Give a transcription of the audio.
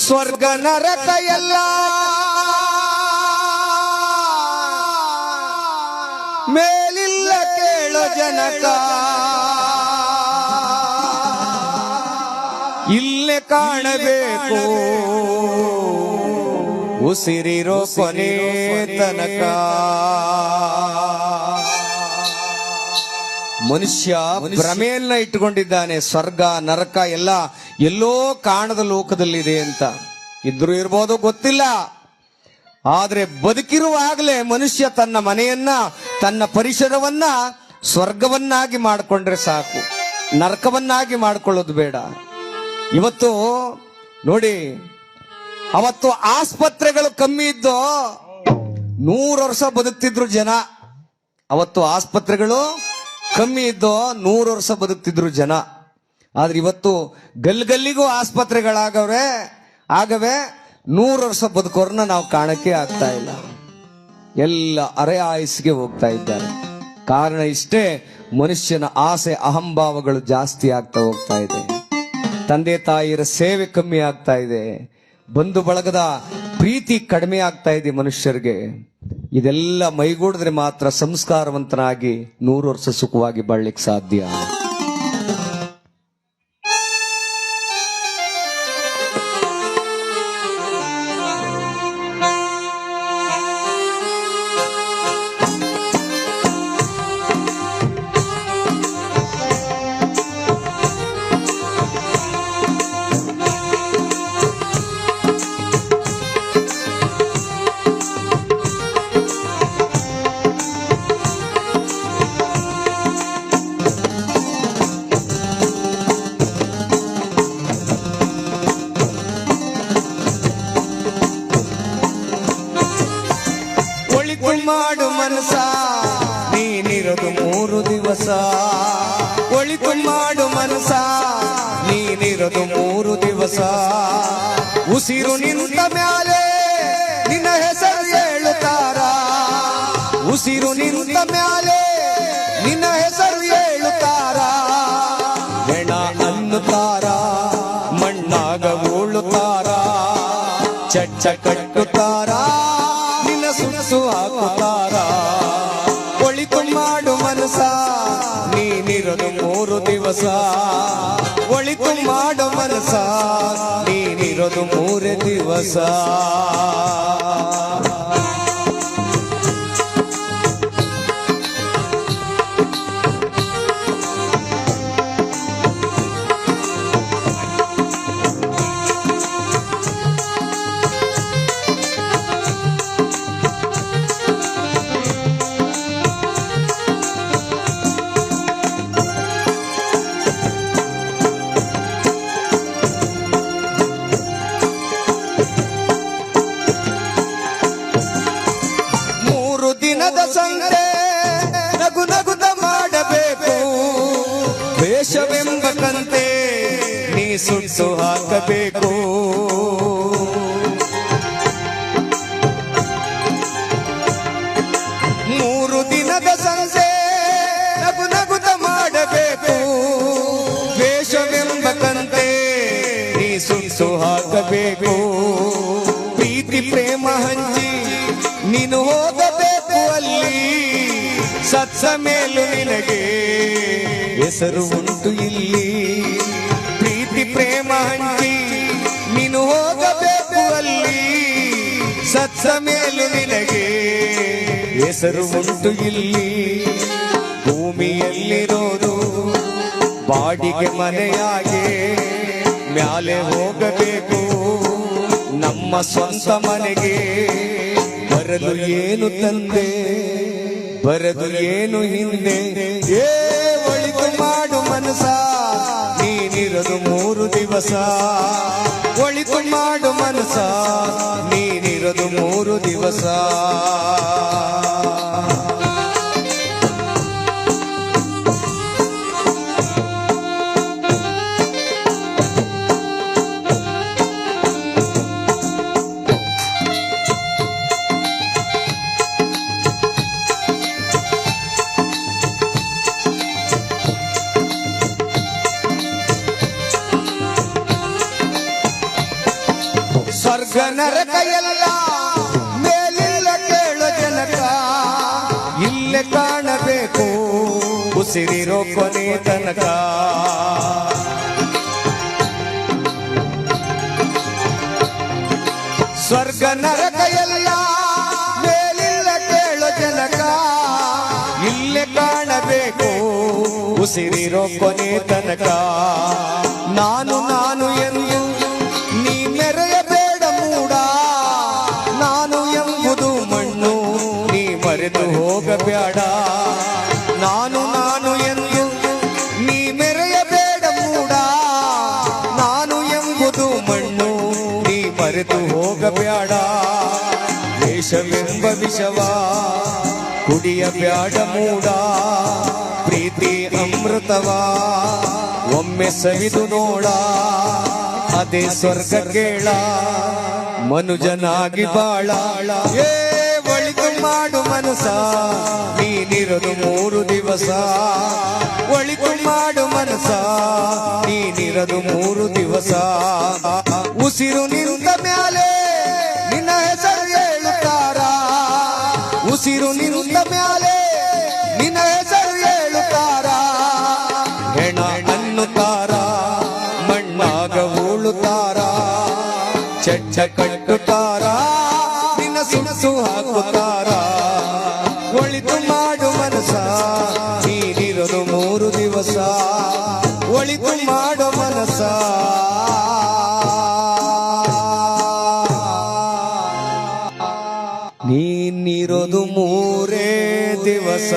ಸ್ವರ್ಗ ನರಕ ಎಲ್ಲ ಮೇಲಿಲ್ಲ ಕೇಳೋ ಜನಕ, ಇಲ್ಲೇ ಕಾಣಬೇಕು ಉಸಿರಿರೋ ಕೊನೆ ತನಕ. ಮನುಷ್ಯ ಭ್ರಮೆಯನ್ನ ಇಟ್ಟುಕೊಂಡಿದ್ದಾನೆ, ಸ್ವರ್ಗ ನರಕ ಎಲ್ಲ ಎಲ್ಲೋ ಕಾಣದ ಲೋಕದಲ್ಲಿದೆ ಅಂತ. ಇದ್ರೂ ಇರ್ಬೋದು, ಗೊತ್ತಿಲ್ಲ. ಆದ್ರೆ ಬದುಕಿರುವಾಗಲೇ ಮನುಷ್ಯ ತನ್ನ ಮನೆಯನ್ನ, ತನ್ನ ಪರಿಸರವನ್ನ ಸ್ವರ್ಗವನ್ನಾಗಿ ಮಾಡಿಕೊಂಡ್ರೆ ಸಾಕು, ನರಕವನ್ನಾಗಿ ಮಾಡ್ಕೊಳ್ಳೋದು ಬೇಡ. ಇವತ್ತು ನೋಡಿ, ಅವತ್ತು ಆಸ್ಪತ್ರೆಗಳು ಕಮ್ಮಿ ಇದ್ದು 100 ವರ್ಷ ಬದುಕ್ತಿದ್ರು ಜನ. ಅವತ್ತು ಆಸ್ಪತ್ರೆಗಳು ಕಮ್ಮಿ ಇದ್ದು 100 ವರ್ಷ ಬದುಕ್ತಿದ್ರು ಜನ. ಆದ್ರೆ ಇವತ್ತು ಗಲ್ಲಿಗೂ ಆಸ್ಪತ್ರೆಗಳಾಗವೆ. 100 ವರ್ಷ ಬದುಕೋರ್ನ ನಾವು ಕಾಣಕ್ಕೆ ಆಗ್ತಾ ಇಲ್ಲ. ಎಲ್ಲ ಅರೆ ಆಯಸ್ಸಿಗೆ ಹೋಗ್ತಾ ಇದ್ದಾರೆ. ಕಾರಣ ಇಷ್ಟೇ, ಮನುಷ್ಯನ ಆಸೆ ಅಹಂಭಾವಗಳು ಜಾಸ್ತಿ ಆಗ್ತಾ ಹೋಗ್ತಾ ಇದೆ. ತಂದೆ ತಾಯಿಯರ ಸೇವೆ ಕಮ್ಮಿ ಆಗ್ತಾ ಇದೆ. ಬಂಧು ಬಳಗದ ಪ್ರೀತಿ ಕಡಿಮೆ ಆಗ್ತಾ ಇದೆ ಮನುಷ್ಯರಿಗೆ. ಇದೆಲ್ಲ ಮೈಗೂಡಿದ್ರೆ ಮಾತ್ರ ಸಂಸ್ಕಾರವಂತನಾಗಿ 100 ವರ್ಷ ಸುಖವಾಗಿ ಬಾಳ್ಲಿಕ್ಕೆ ಸಾಧ್ಯ. ಮಾಡು ಮನಸ ನೀನಿರೋದು 3 ದಿವಸ. ಒಳಿತು ಮಾಡು ಮನಸ ನೀನಿರೋದು 3 ದಿವಸ. ಉಸಿರು ನಿಂತ ಮ್ಯಾಲೆ ನಿನ್ನ ಹೆಸರು ಹೇಳುತ್ತಾರ. ಉಸಿರು ನಿಂತ ಮ್ಯಾಲೆ ನಿನ್ನ ಹೆಸರು ಹೇಳುತ್ತಾರ. ಹೆಣ ಅನ್ನುತ್ತಾರ, ಮಣ್ಣಾಗ ಉಳುತ್ತಾರ, ಚಚ್ಚ ಕಟ್ಟುತ್ತಾರ, ಸುನಸು ಹಾಕುತ್ತಾರ. ಒಳಿತು ಮಾಡು ಮನಸ ನೀನಿರೋದು 3 ದಿವಸ. ಒಳಿತು ಮಾಡು ಮನಸ ನೀನಿರೋದು 3 ದಿವಸ. ಸಂತೆ ನಗು ನಗುತ ಮಾಡಬೇಕು. ವೇಷವೆಂಬ ಕಂತೆ ನೀ ಸುಟ್ಟು ಹಾಕಬೇಕು. 3 ದಿನದ ಸಂತೆ ನಗು ನಗುತ ಮಾಡಬೇಕು. ವೇಷವೆಂಬ ಕಂತೆ ನೀ ಸುಟ್ಟು ಹಾಕಬೇಕು. ಪ್ರೀತಿ ಪ್ರೇಮ ಹಂಚಿ ನೀನು ಹೋಗಬೇಕು ಅಲ್ಲಿ. ಸತ್ತ ಮೇಲೂ ನಿನಗೆ ಹೆಸರು ಉಂಟು ಇಲ್ಲಿ. ಪ್ರೀತಿ ಪ್ರೇಮ ಹಂಚಿ ನೀನು ಹೋಗಬೇಕು ಅಲ್ಲಿ. ಸತ್ತ ಮೇಲೂ ನಿನಗೆ ಹೆಸರು ಉಂಟು ಇಲ್ಲಿ. ಭೂಮಿಯಲ್ಲಿರೋದು ಬಾಡಿಗೆ ಮನೆಯಾಗೆ ಮ್ಯಾಲೆ ಹೋಗಬೇಕು. ನಮ್ಮ ಸ್ವಂತ ಮನೆಗೆ ಬರಲು ಏನು ತಂದೆ, ಬರದು ಏನು ಹಿಂದೆ. ಒಳಿತು ಮಾಡು ಮನಸ ನೀನಿರೋದು 3 ದಿವಸ. ಒಳಿತು ಮಾಡು ಮನಸ ನೀನಿರೋದು 3 ದಿವಸ. ಸ್ವರ್ಗ ನರಕ ಎಲ್ಲ ಮೇಲಿಲ್ಲ ಕೇಳೋ ಜನಕ ಇಲ್ಲೇ ಕಾಣಬೇಕು ಉಸಿರಿರೋ ಕೊನೆ ತನಕ ಸ್ವರ್ಗ ನರಕ ಎಲ್ಲ ಮೇಲಿಲ್ಲ ಕೇಳೋ ಜನಕ ಇಲ್ಲೇ ಕಾಣಬೇಕು ಉಸಿರಿರೋ ಕೊನೆ ತನಕ ನಾನು ನಾನು ಎಂದು ನೀ ಮೆರೆಯಬೇಡ ಮೂಡ ನಾನು ಎಂಬುದು ಮಣ್ಣು ನೀ ಮರೆತು ಹೋಗಬೇಡ ನಾನು ನಾನು ಎಂದು ನೀ ಮೆರೆಯಬೇಡ ಮೂಡ ನಾನು ಎಂಬುದು ಮಣ್ಣು ನೀ ಮರೆತು ಹೋಗಬೇಡ ದೇಶವೆಂಬ ವಿಷವ ಕುಡಿಯಬೇಡ ಮೂಡ ಪ್ರೀತಿ ಅಮೃತವ ಒಮ್ಮೆ ಸವಿದು ನೋಡ ಅದೇ ಸ್ವರ್ಗ ಕೇಳ ಮನುಜನಾಗಿ ಬಾಳ ಏ ಒಳಿತು ಮಾಡು ಮನಸ ನೀನಿರೋದು 3 ದಿವಸ ಒಳಿತು ಮಾಡು ಮನಸ ನೀನಿರೋದು 3 ದಿವಸ ಉಸಿರು ನಿಂತ ಮ್ಯಾಲೆ ನಿನ್ನ ಹೆಸರು ಹೇಳುತ್ತಾರ ಉಸಿರು ನಿಂತ ಮ್ಯಾಲೆ ನಿನ್ನ ಹೆಸರು ಹೇಳುತ್ತಾರ ಹೆಣ ಅನ್ನುತ್ತಾರ ಮಣ್ಣಾಗ ಉಳುತ್ತಾರ ಚಚ್ಚ ಕಟ್ಟುತ್ತಾರ ನಿನ್ನ ಸುಣಸು ಹಾಕುತ್ತಾರ ಒಳಿತು ಮಾಡು ಮನಸ ನೀನಿರೋದು 3 ದಿವಸ ಒಳಿತು ಮಾಡು ಮನಸ ನೀನಿರೋದು 3 ದಿವಸ